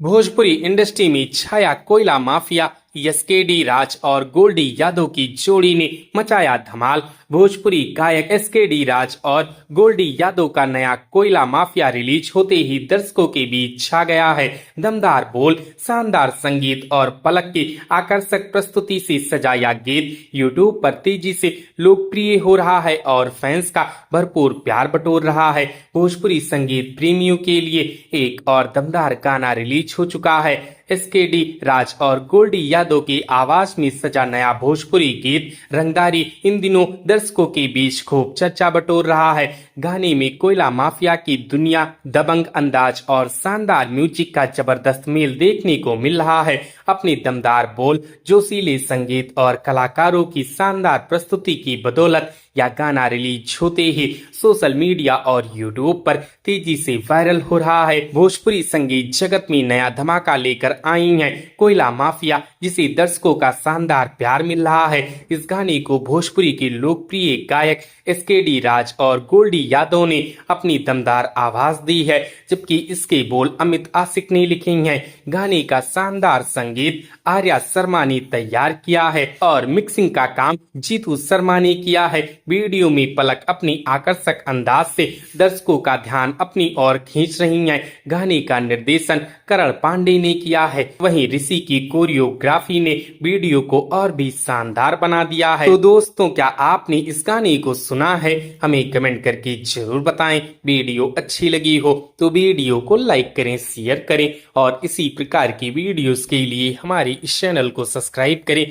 Bhojpuri industry में छाया कोयला mafia SKD राज और गोल्डी यादव की जोड़ी ने मचाया धमाल। भोजपुरी गायक एसकेडी राज और गोल्डी यादव का नया कोयला माफिया रिलीज होते ही दर्शकों के बीच छा गया है। दमदार बोल, शानदार संगीत और पलक की आकर्षक प्रस्तुति से सजा यह गीत यूट्यूब पर तेजी से लोकप्रिय हो रहा है और फैंस का भरपूर प्यार बटोर रहा है। भोजपुरी संगीत प्रेमियों के लिए एक और दमदार गाना रिलीज हो चुका है। एसकेडी राज और गोल्डी यादव की आवाज में सजा नया भोजपुरी गीत रंगदारी इन दिनों दर्शकों के बीच खूब चर्चा बटोर रहा है। गाने में कोयला माफिया की दुनिया, दबंग अंदाज और शानदार म्यूजिक का जबरदस्त मेल देखने को मिल रहा है। अपने दमदार बोल, जोशीले संगीत और कलाकारों की शानदार प्रस्तुति की बदौलत यह गाना रिलीज होते ही सोशल मीडिया और यूट्यूब पर तेजी से वायरल हो रहा है। भोजपुरी संगीत जगत में नया धमाका लेकर आई है कोयला माफिया, जिसे दर्शकों का शानदार प्यार मिल रहा है। इस गाने को भोजपुरी के लोकप्रिय गायक एसकेडी राज और गोल्डी यादव ने अपनी दमदार आवाज दी है, जबकि इसके बोल अमित आशिक ने लिखे हैं। गाने का शानदार संगीत आर्या शर्मा ने तैयार किया है और मिक्सिंग का काम जीतू शर्मा ने किया है। वीडियो में पलक अपनी आकर्षक अंदाज से दर्शकों का ध्यान अपनी ओर खींच रही हैं। गाने का निर्देशन करण पांडे ने किया है, वहीं ऋषि की कोरियोग्राफी ने वीडियो को और भी शानदार बना दिया है। तो दोस्तों, क्या आपने इस गाने को सुना है? हमें कमेंट करके जरूर बताएं। वीडियो अच्छी लगी हो तो वीडियो को लाइक करें, शेयर करें और इसी प्रकार की वीडियोस के लिए हमारे इस चैनल को सब्सक्राइब करें।